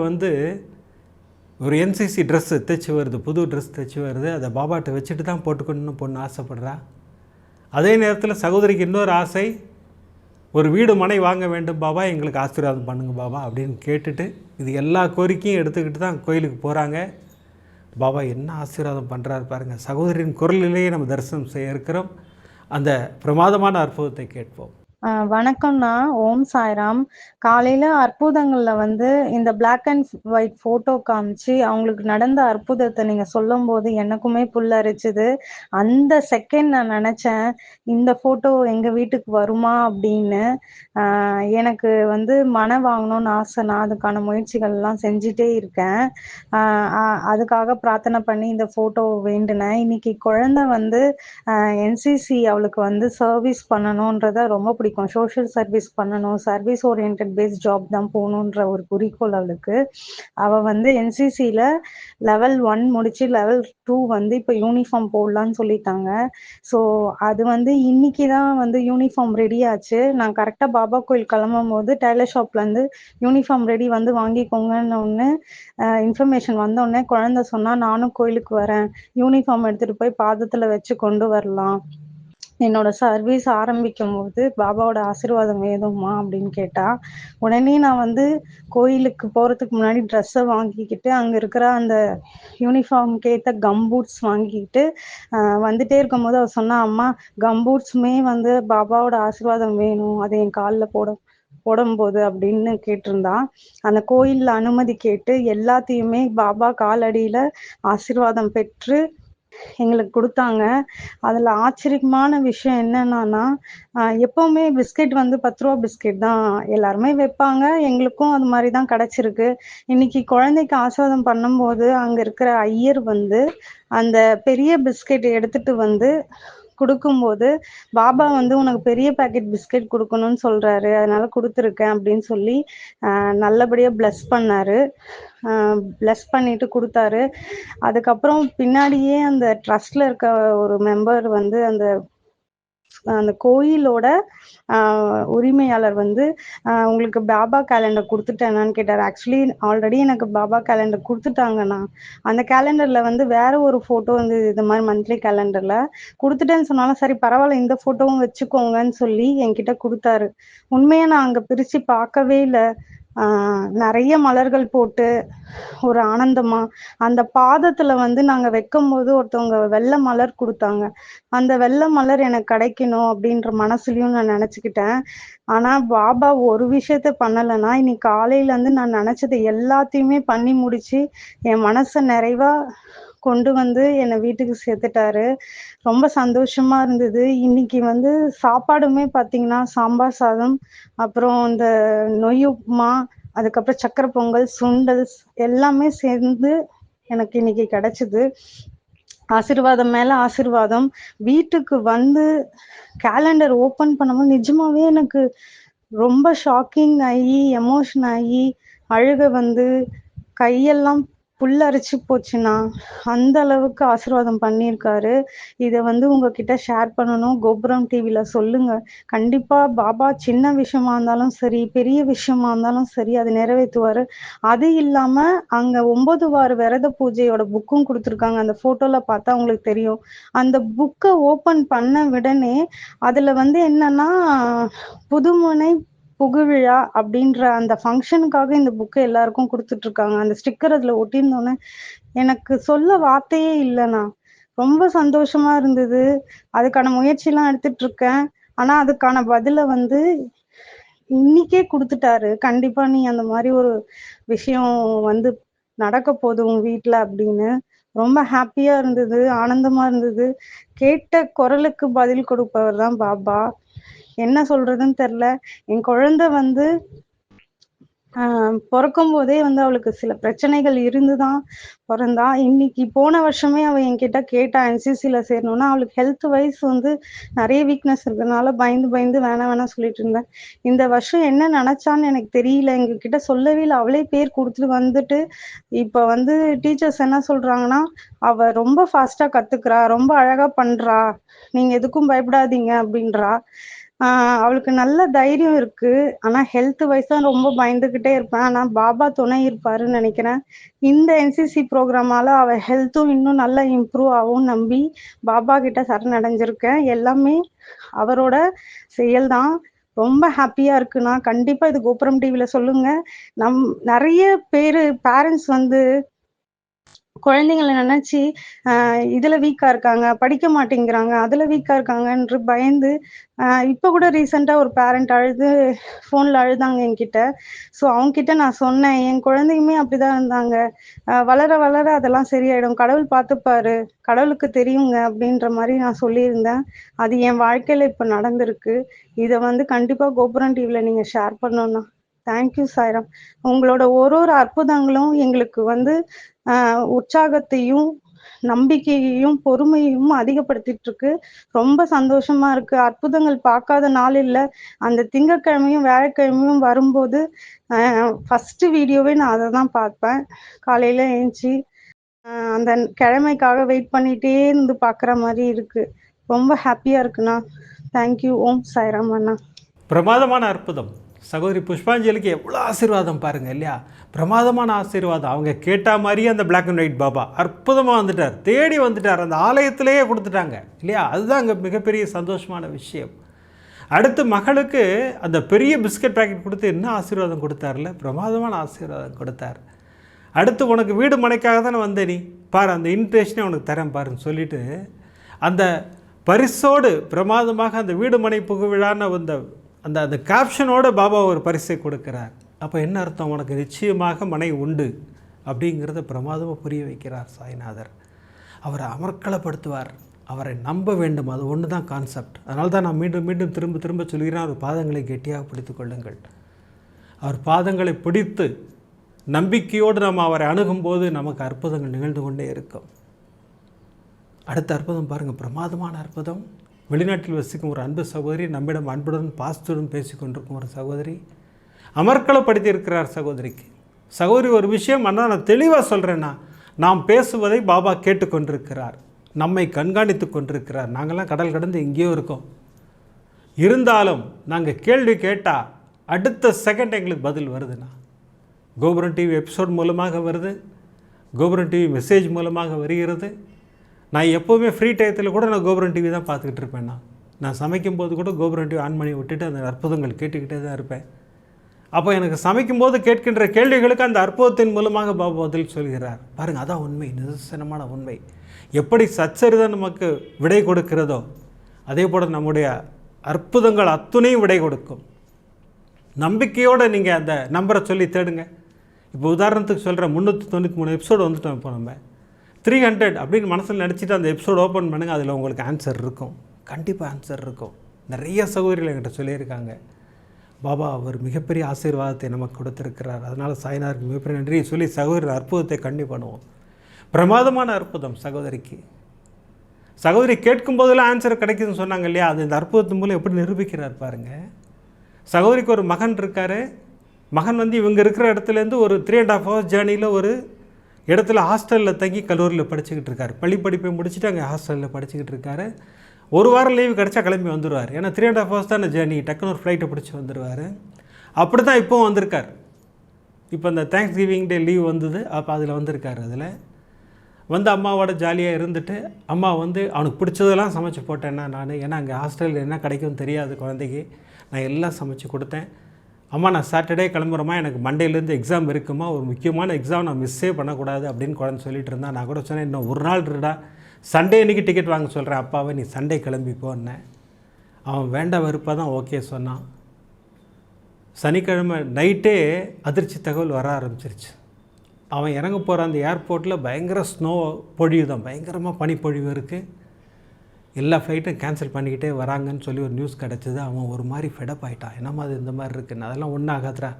ஒரு என்சிசி ட்ரெஸ்ஸு தைச்சி வருது, புது ட்ரெஸ் தைச்சி வருது. அதை பாபாட்ட வச்சுட்டு தான் போட்டுக்கணும்னு பொண்ணு ஆசைப்படுறா. அதே நேரத்தில் சகோதரிக்கு இன்னொரு ஆசை, ஒரு வீடு மனை வாங்க வேண்டும் பாபா, எங்களுக்கு ஆசீர்வாதம் பண்ணுங்க பாபா அப்படின்னு கேட்டுட்டு இது எல்லா கோரிக்கையும் எடுத்துக்கிட்டு தான் கோயிலுக்கு போகிறாங்க. பாபா என்ன ஆசீர்வாதம் பண்ணுறாரு பாருங்கள். சகோதரியின் குரலிலேயே நம்ம தரிசனம் செய்ய இருக்கிறோம். அந்த பிரமாதமான அற்புதத்தை கேட்போம். வணக்கம்ண்ணா. ஓம் சாய்ராம். காலையில அற்புதங்கள்ல இந்த பிளாக் அண்ட் ஒயிட் போட்டோ காமிச்சு அவங்களுக்கு நடந்த அற்புதத்தை நீங்க சொல்லும் போது எனக்குமே புல்லரிச்சுது. அந்த செகண்ட் நான் நினைச்சேன், இந்த போட்டோ எங்க வீட்டுக்கு வருமா அப்படின்னு. எனக்கு மனை வாங்கணும்னு ஆசை. நான் அதுக்கான முயற்சிகள் எல்லாம் செஞ்சுட்டே இருக்கேன். அதுக்காக பிரார்த்தனை பண்ணி இந்த போட்டோ வேண்டினேன். இன்னைக்கு குழந்தை என்சிசி அவளுக்கு சர்வீஸ் பண்ணணும்ன்றத ரொம்ப பிடிக்கும். சோஷியல் சர்வீஸ் பண்ணணும், சர்வீஸ் ஓரியன்டட் பேஸ்ட் ஜாப் தான் போகணுன்ற ஒரு குறிக்கோள் அவளுக்கு. அவ என்சிசில லெவல் 1 முடிச்சு லெவல் 2 இப்ப யூனிஃபார்ம் போடலான்னு சொல்லிட்டாங்க. ஸோ அது இன்னைக்கு தான் யூனிஃபார்ம் ரெடி ஆச்சு. நான் கரெக்டா பாபா கோயில் கிளம்பும் போது டெய்லர் ஷாப்ல இருந்து யூனிஃபார்ம் ரெடி வாங்கிக்கோங்கன்னு ஒன்று இன்ஃபர்மேஷன் வந்த உடனே குழந்தை சொன்னா, நானும் கோயிலுக்கு வரேன், யூனிஃபார்ம் எடுத்துட்டு போய் பாதத்துல வச்சு கொண்டு வரலாம், என்னோட சர்வீஸ் ஆரம்பிக்கும் போது பாபாவோட ஆசீர்வாதம் வேணுமா அப்படின்னு கேட்டா. உடனே நான் கோயிலுக்கு போறதுக்கு முன்னாடி ட்ரெஸ்ஸை வாங்கிக்கிட்டு அங்க இருக்கிற அந்த யூனிஃபார்ம்க்கு ஏற்ற கம்பூட்ஸ் வாங்கிக்கிட்டு வந்துட்டே இருக்கும் போது அவ சொன்னா, அம்மா கம்பூட்ஸுமே பாபாவோட ஆசீர்வாதம் வேணும், அது என் காலில் போடும்போது அப்படின்னு கேட்டிருந்தா. அந்த கோயில்ல அனுமதி கேட்டு எல்லாத்தையுமே பாபா காலடியில ஆசீர்வாதம் பெற்று எங்களுக்கு கொடுத்தாங்க. அதுல ஆச்சரியமான விஷயம் என்னன்னா, எப்பவுமே பிஸ்கெட் 10 ரூபா பிஸ்கெட் தான் எல்லாருமே வைப்பாங்க. எங்களுக்கும் அது மாதிரிதான் கிடைச்சிருக்கு. இன்னைக்கு குழந்தைக்கு ஆசீர்வாதம் பண்ணும்போது அங்க இருக்கிற ஐயர் அந்த பெரிய பிஸ்கெட் எடுத்துட்டு கொடுக்கும்போது, பாபா உனக்கு பெரிய பாக்கெட் பிஸ்கெட் கொடுக்கணும்னு சொல்றாரு, அதனால கொடுத்துருக்கேன் அப்படின்னு சொல்லி நல்லபடியா பிளஸ் பண்ணாரு. பிளஸ் பண்ணிட்டு கொடுத்தாரு. அதுக்கப்புறம் பின்னாடியே அந்த ட்ரஸ்ட்ல இருக்க ஒரு மெம்பர் அந்த அந்த கோயிலோட உரிமையாளர் உங்களுக்கு பாபா கேலண்டர் கொடுத்துட்டேனான்னு கேட்டார். ஆக்சுவலி ஆல்ரெடி எனக்கு பாபா கேலண்டர் கொடுத்துட்டாங்கண்ணா. அந்த கேலண்டர்ல வேற ஒரு போட்டோ இது மாதிரி மந்த்லி கேலண்டர்ல கொடுத்துட்டேன்னு சொன்னாலும், சரி பரவாயில்ல இந்த போட்டோவும் வச்சுக்கோங்கன்னு சொல்லி என்கிட்ட கொடுத்தாரு. உண்மையா நான் அங்க பிரிச்சு பார்க்கவே இல்லை. நிறைய மலர்கள் போட்டு ஒரு ஆனந்தமா அந்த பாதத்துல நாங்க வைக்கும் போது ஒருத்தவங்க வெள்ளை மலர் கொடுத்தாங்க. அந்த வெள்ளை மலர் எனக்கு கிடைக்கணும் அப்படின்ற மனசுலயும் நான் நினைச்சுக்கிட்டேன். ஆனா பாபா ஒரு விஷயத்த பண்ணலைன்னா, இன்னைக்கு காலையில இருந்து நான் நினைச்சது எல்லாத்தையுமே பண்ணி முடிச்சு என் மனசை நிறைவா கொண்டு என்னை வீட்டுக்கு சேர்த்துட்டாரு. ரொம்ப சந்தோஷமா இருந்தது. இன்னைக்கு சாப்பாடுமே பாத்தீங்கன்னா சாம்பார் சாதம், அப்புறம் இந்த நொய் உப்புமா, அதுக்கப்புறம் சக்கரை பொங்கல், சுண்டல் எல்லாமே சேர்ந்து எனக்கு இன்னைக்கு கிடைச்சது. ஆசீர்வாதம் மேல ஆசீர்வாதம். வீட்டுக்கு கேலண்டர் ஓபன் பண்ணும்போது நிஜமாவே எனக்கு ரொம்ப ஷாக்கிங் ஆகி எமோஷன் ஆகி அழுக வந்து கையெல்லாம் புல்லரிச்சு போச்சுண்ணா. அந்த அளவுக்கு ஆசீர்வாதம் பண்ணியிருக்காரு. இதை வந்து உங்ககிட்ட ஷேர் பண்ணணும். கோபுரம் டிவில சொல்லுங்க. கண்டிப்பா பாபா சின்ன விஷயமா இருந்தாலும் சரி, பெரிய விஷயமா இருந்தாலும் சரி, அது நிறைவேற்றுவாரு. அது இல்லாம அங்க 9 வார விரத பூஜையோட புக்கும் கொடுத்துருக்காங்க. அந்த போட்டோல பார்த்தா உங்களுக்கு தெரியும். அந்த புக்கை ஓபன் பண்ண உடனே அதுல வந்து என்னன்னா, புதுமுனை புகுவிழா அப்படின்ற அந்த ஃபங்க்ஷனுக்காக இந்த புக்கை எல்லாருக்கும் கொடுத்துட்டு இருக்காங்க. அந்த ஸ்டிக்கர் அதுல ஒட்டியிருந்தோன்னே எனக்கு சொல்ல வார்த்தையே இல்லைண்ணா. ரொம்ப சந்தோஷமா இருந்தது. அதுக்கான முயற்சிலாம் எடுத்துட்டு இருக்கேன். ஆனா அதுக்கான பதில வந்து இன்னைக்கே குடுத்துட்டாரு. கண்டிப்பா நீ அந்த மாதிரி ஒரு விஷயம் வந்து நடக்க போகுது உங்க வீட்ல அப்படின்னு. ரொம்ப ஹாப்பியா இருந்தது, ஆனந்தமா இருந்தது. கேட்ட குரலுக்கு பதில் கொடுப்பவர் தான் பாபா. என்ன சொல்றதுன்னு தெரியல. என் குழந்தை வந்து பொறக்கும் போதே வந்து அவளுக்கு சில பிரச்சனைகள் இருந்துதான் பிறந்தா. இன்னைக்கு போன வருஷமே அவ என்கிட்ட கேட்டா என்சிசில சேரணும்னா, அவளுக்கு ஹெல்த் வைஸ் வந்து நிறைய வீக்னஸ் இருக்கிறதுனால பயந்து பயந்து வேணாம் சொல்லிட்டு இருந்தேன். இந்த வருஷம் என்ன நினைச்சான்னு எனக்கு தெரியல. எங்க கிட்ட சொல்லவே இல்லை. அவளே பேர் கொடுத்துட்டு வந்துட்டு இப்ப வந்து டீச்சர்ஸ் என்ன சொல்றாங்கன்னா, அவ ரொம்ப ஃபாஸ்டா கத்துக்கிறா, ரொம்ப அழகா பண்றா, நீங்க எதுக்கும் பயப்படாதீங்க அப்படின்றா. அவளுக்கு நல்ல தைரியம் இருக்கு. ஆனா ஹெல்த் வைஸ் தான் ரொம்ப பயந்துகிட்டே இருப்பேன். ஆனா பாபா துணை இருப்பாருன்னு நினைக்கிறேன். இந்த என்சிசி ப்ரோக்ராமால அவ ஹெல்த்தும் இன்னும் நல்லா இம்ப்ரூவ் ஆகும் நம்பி பாபா கிட்ட சரணடைஞ்சிருக்கேன். எல்லாமே அவரோட செயல் தான். ரொம்ப ஹாப்பியா இருக்குண்ணா. கண்டிப்பா இது கோபுரம் டிவில சொல்லுங்க. நிறைய பேரு பேரண்ட்ஸ் வந்து குழந்தைங்களை நினைச்சு இதுல வீக்கா இருக்காங்க, படிக்க மாட்டேங்கிறாங்க, அதுல வீக்கா இருக்காங்கன்று பயந்து இப்ப கூட ரீசெண்டா ஒரு பேரண்ட் அழுது போன்ல அழுதாங்க என்கிட்ட. ஸோ அவங்க கிட்ட நான் சொன்னேன், என் குழந்தையுமே அப்படிதான் இருந்தாங்க, வளர வளர அதெல்லாம் சரியாயிடும், கடவுள் பார்த்துப்பாரு, கடவுளுக்கு தெரியுங்க அப்படின்ற மாதிரி நான் சொல்லியிருந்தேன். அது என் வாழ்க்கையில இப்ப நடந்திருக்கு. இதை வந்து கண்டிப்பா கோபுரம் டிவில நீங்க ஷேர் பண்ணணும்னா. தேங்க்யூ சாய்ராம். உங்களோட ஒரு ஒரு அற்புதங்களும் எங்களுக்கு வந்து உற்சாகத்தையும் நம்பிக்கையையும் பொறுமையையும் அதிகப்படுத்திட்டு இருக்கு. ரொம்ப சந்தோஷமா இருக்கு. அற்புதங்கள் பார்க்காத நாள் இல்லை. அந்த திங்கட்கிழமையும் வியாழக்கிழமையும் வரும்போது ஃபர்ஸ்ட் வீடியோவே நான் அதை தான் பார்ப்பேன். காலையில எழுந்துச்சி அந்த கிழமைக்காக வெயிட் பண்ணிட்டே இருந்து பார்க்குற மாதிரி இருக்கு. ரொம்ப ஹாப்பியா இருக்குண்ணா. தேங்க்யூ. ஓம் சாய்ராம் அண்ணா. பிரமாதமான அற்புதம். சகோதரி புஷ்பாஞ்சலிக்கு எவ்வளோ ஆசீர்வாதம் பாருங்கள் இல்லையா? பிரமாதமான ஆசீர்வாதம். அவங்க கேட்ட மாதிரியே அந்த பிளாக் அண்ட் ஒயிட் பாபா அற்புதமாக வந்துட்டார், தேடி வந்துட்டார், அந்த ஆலயத்திலேயே கொடுத்துட்டாங்க இல்லையா? அதுதான் அங்கே மிகப்பெரிய சந்தோஷமான விஷயம். அடுத்து மகளுக்கு அந்த பெரிய பிஸ்கட் பேக்கெட் கொடுத்து என்ன ஆசீர்வாதம் கொடுத்தார்ல, பிரமாதமான ஆசீர்வாதம் கொடுத்தார். அடுத்து உனக்கு வீடு மனைக்காக தானே வந்த நீ பாரு, அந்த இன்விடேஷனே உனக்கு தரேன் பாருன்னு சொல்லிவிட்டு அந்த பரிசோடு பிரமாதமாக அந்த வீடு மனை புகுவிழான்னு அந்த அந்த அந்த கேப்ஷனோட பாபா ஒரு பரிசை கொடுக்கிறார். அப்போ என்ன அர்த்தம்? உனக்கு நிச்சயமாக மனை உண்டு அப்படிங்கிறத பிரமாதமாக புரிய வைக்கிறார் சாய்நாதர். அவரை அமர்க்களப்படுத்துவார், அவரை நம்ப வேண்டும். அது ஒன்று தான் கான்செப்ட். அதனால தான் நான் மீண்டும் மீண்டும் திரும்ப திரும்ப சொல்கிறேன், அவர் பாதங்களை கெட்டியாக பிடித்து கொள்ளுங்கள். அவர் பாதங்களை பிடித்து நம்பிக்கையோடு நம்ம அவரை அணுகும்போது நமக்கு அற்புதங்கள் நிகழ்ந்து கொண்டே இருக்கும். அடுத்த அற்புதம் பாருங்கள், பிரமாதமான அற்புதம். வெளிநாட்டில் வசிக்கும் ஒரு அன்பு சகோதரி, நம்மிடம் அன்புடன் பாசத்துடன் பேசிக்கொண்டிருக்கும் ஒரு சகோதரி, அமர்க்களப்படுத்தி இருக்கிறார் சகோதரிக்கு. சகோதரி ஒரு விஷயம் ஆனால் நான் தெளிவாக சொல்கிறேன்னா, நாம் பேசுவதை பாபா கேட்டுக்கொண்டிருக்கிறார், நம்மை கண்காணித்து கொண்டிருக்கிறார். நாங்கள்லாம் கடல் கடந்து எங்கேயோ இருக்கோம், இருந்தாலும் நாங்கள் கேள்வி கேட்டால் அடுத்த செகண்ட் எங்களுக்கு பதில் வருதுண்ணா. கோபுரம் டிவி எபிசோட் மூலமாக வருது, கோபுரம் டிவி மெசேஜ் மூலமாக வருகிறது. நான் எப்போவுமே ஃப்ரீ டயத்தில் கூட நான் கோபுரம் டிவி தான் பார்த்துக்கிட்டு இருப்பேன். நான் சமைக்கும்போது கூட கோபுரம் டிவி ஆன் பண்ணி விட்டுட்டு அந்த அற்புதங்கள் கேட்டுக்கிட்டே தான் இருப்பேன். அப்போ எனக்கு சமைக்கும்போது கேட்கின்ற கேள்விகளுக்கு அந்த அற்புதத்தின் மூலமாக பாபா பதில் சொல்கிறார். பாருங்கள், அதான் உண்மை, நிதர்சனமான உண்மை. எப்படி சச்சரிதம் நமக்கு விடை கொடுக்கிறதோ அதே போல் நம்முடைய அற்புதங்கள் அத்துணையும் விடை கொடுக்கும். நம்பிக்கையோடு நீங்கள் அந்த நம்பரை சொல்லி தேடுங்க. இப்போ உதாரணத்துக்கு சொல்கிறேன், 393 எபிசோடு வந்துட்டோம். இப்போ நம்ம 300 அப்படின்னு மனசில் நினச்சிட்டு அந்த எபிசோடு ஓப்பன் பண்ணுங்கள், அதில் உங்களுக்கு ஆன்சர் இருக்கும், கண்டிப்பாக ஆன்சர் இருக்கும். நிறைய சகோதரிகள் என்கிட்ட சொல்லியிருக்காங்க, பாபா அவர் மிகப்பெரிய ஆசீர்வாதத்தை நமக்கு கொடுத்துருக்கிறார், அதனால் சாய்நாதருக்கு மிகப்பெரிய நன்றியை சொல்லி சகோதரி அற்புதத்தை கண்டி பண்ணுவோம். பிரமாதமான அற்புதம் சகோதரிக்கு. சகோதரி கேட்கும் போதெல்லாம் ஆன்சர் கிடைக்குதுன்னு சொன்னாங்க இல்லையா? அது இந்த அற்புதத்தின் மூலம் எப்படி நிரூபிக்கிறார் பாருங்கள். சகோதரிக்கு ஒரு மகன் இருக்கார். மகன் வந்து இவங்க இருக்கிற இடத்துலேருந்து ஒரு 3.5 hours ஜேர்னியில் ஒரு இடத்துல ஹாஸ்டலில் தங்கி கல்லூரியில் படிச்சுக்கிட்டு இருக்கார். பள்ளி படிப்பை முடிச்சுட்டு அங்கே ஹாஸ்டலில் படிச்சுக்கிட்டு இருக்கார். ஒரு வாரம் லீவு கிடச்சா கிளம்பி வந்துடுவார். ஏன்னா 3.5 hours தானே ஜேர்னி, டக்குன்னு ஒரு ஃப்ளைட்டை பிடிச்சி வந்துடுவார். அப்படி தான் இப்போவும் வந்திருக்கார். இப்போ இந்த தேங்க்ஸ் கிவிங் டே லீவ் வந்தது, அப்போ அதில் வந்திருக்கார். அதில் வந்து அம்மாவோட ஜாலியாக இருந்துட்டு, அம்மா வந்து அவனுக்கு பிடிச்சதெல்லாம் சமைச்சு போட்டேன்னா நான், ஏன்னா அங்கே ஹாஸ்டலில் என்ன கிடைக்கும்னு தெரியாது குழந்தைக்கு, நான் எல்லாம் சமைச்சு கொடுத்தேன். அம்மா நான் சாட்டர்டே கிளம்புறேம்மா, எனக்கு மண்டேலேருந்து எக்ஸாம் இருக்குமா, ஒரு முக்கியமான எக்ஸாம் நான் மிஸ்ஸே பண்ணக்கூடாது அப்படின்னு குழந்தை சொல்லிட்டு இருந்தான். நான் கூட சொன்னேன், இன்னும் ஒரு நாள் இருடா, சண்டே அன்றைக்கி டிக்கெட் வாங்க சொல்கிறேன் அப்பாவை, நீ சண்டே கிளம்பி போன்னேன். அவன் வேண்ட வெறுப்பாக தான் ஓகே சொன்னான். சனிக்கிழமை நைட்டே அதிர்ச்சி தகவல் வர ஆரம்பிச்சிருச்சு. அவன் இறங்க போகிற அந்த ஏர்போர்ட்டில் பயங்கர ஸ்னோ பொழிவு தான், பயங்கரமாக பனிப்பொழிவு இருக்குது. எல்லா ஃப்ளைட்டும் கேன்சல் பண்ணிக்கிட்டே வராங்கன்னு சொல்லி ஒரு நியூஸ் கிடச்சிது. அவன் ஒரு மாதிரி ஃபெடப் ஆகிட்டான். என்னம்மா அது இந்த மாதிரி இருக்குன்னு. அதெல்லாம் ஒன்றும் ஆகாதுரா,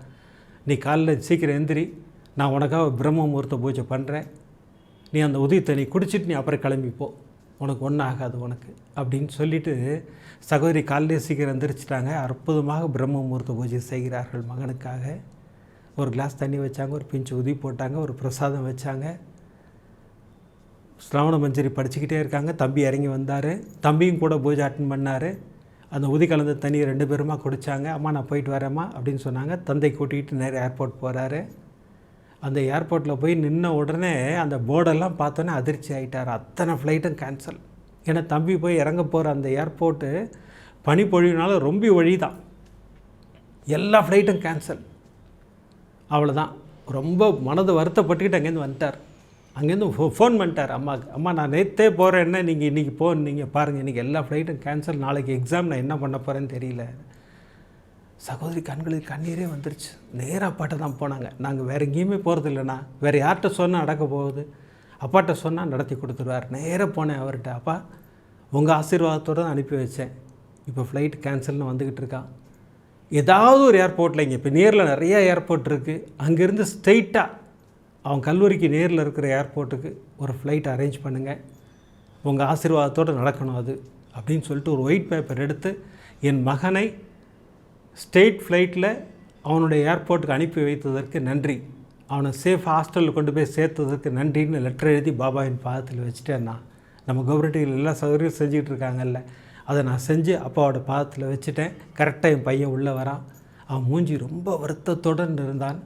நீ காலைல சீக்கிரம் எந்திரி, நான் உனக்காக பிரம்ம முகூர்த்த பூஜை பண்ணுறேன், நீ அந்த உதயத்தை நீ குடிச்சிட்டு நீ அப்புறம் கிளம்பிப்போ, உனக்கு ஒன்றும் ஆகாது உனக்கு அப்படின்னு சொல்லிவிட்டு சகோதரி காலையிலே சீக்கிரம் எந்திரிச்சிட்டாங்க. அற்புதமாக பிரம்ம முகூர்த்த பூஜை செய்கிறார்கள் மகனுக்காக. ஒரு கிளாஸ் தண்ணி வச்சாங்க, ஒரு பிஞ்சு உதி போட்டாங்க, ஒரு பிரசாதம் வச்சாங்க. ஸ்ரவண மஞ்சரி படிச்சுக்கிட்டே இருக்காங்க. தம்பி இறங்கி வந்தார். தம்பியும் கூட பூஜை அட்டன் பண்ணார். அந்த உதி கலந்த தண்ணியை 2 பேருமா குடித்தாங்க. அம்மா நான் போயிட்டு வரேம்மா அப்படின்னு சொன்னாங்க. தந்தை கூட்டிகிட்டு நேராக ஏர்போர்ட் போகிறாரு. அந்த ஏர்போர்ட்டில் போய் நின்ன உடனே அந்த போர்டெல்லாம் பார்த்தோன்னே அதிர்ச்சி ஆகிட்டார். அத்தனை ஃப்ளைட்டும் கேன்சல். ஏன்னா தம்பி போய் இறங்க போகிற அந்த ஏர்போர்ட்டு பனிப்பொழிவுனால ரொம்ப வழி தான், எல்லா ஃப்ளைட்டும் கேன்சல். அவ்வளோதான். ரொம்ப மனது வருத்தப்பட்டுக்கிட்டு அங்கேருந்து வந்துட்டார். அங்கேருந்து ஃபோன் பண்ணிட்டார் அம்மாவுக்கு, அம்மா நான் நேற்றே போகிறேன்னா நீங்கள் இன்றைக்கி நீங்கள் பாருங்கள், இன்றைக்கி எல்லா ஃப்ளைட்டும் கேன்சல், நாளைக்கு எக்ஸாம், நான் என்ன பண்ண போகிறேன்னு தெரியல. சகோதரி கண்களுக்கு கண்ணீரே வந்துருச்சு. நேராக அப்பாட்ட தான் போனாங்க. நாங்கள் வேறு எங்கேயுமே போகிறது இல்லைண்ணா, வேறு யார்கிட்ட சொன்னால் நடக்க போகுது, அப்பாட்ட சொன்னால் நடத்தி கொடுத்துருவார். நேராக போனேன் அவர்கிட்ட, அப்பா உங்கள் ஆசீர்வாதத்தோடு தான் அனுப்பி வச்சேன், இப்போ ஃப்ளைட் கேன்சல்னு வந்துக்கிட்டு இருக்கான். ஏதாவது ஒரு ஏர்போர்ட்டில், இங்கே இப்போ நேரில் நிறையா ஏர்போர்ட் இருக்குது, அங்கேருந்து ஸ்ட்ரெயிட்டாக அவன் கல்லூரிக்கு நேரில் இருக்கிற ஏர்போர்ட்டுக்கு ஒரு ஃப்ளைட் அரேஞ்ச் பண்ணுங்கள், உங்கள் ஆசீர்வாதத்தோடு நடக்கணும் அது அப்படின்னு சொல்லிட்டு ஒரு ஒயிட் பேப்பர் எடுத்து என் மகனை ஸ்டேட் ஃப்ளைட்டில் அவனுடைய ஏர்போர்ட்டுக்கு அனுப்பி வைத்ததற்கு நன்றி, அவனை சேஃப் ஹாஸ்டலில் கொண்டு போய் சேர்த்ததற்கு நன்றின்னு லெட்டர் எழுதி பாபாவின் பாதத்தில் வச்சுட்டேன்னா. நம்ம கவர்மெண்ட்டில் எல்லா சௌகரியம் செஞ்சுக்கிட்டு இருக்காங்கல்ல, அதை நான் செஞ்சு அப்பாவோட பாதத்தில் வச்சுட்டேன். கரெக்டாக என் பையன் உள்ளே வரான். அவன் மூஞ்சி ரொம்ப வருத்தத்துடன் இருந்தான்.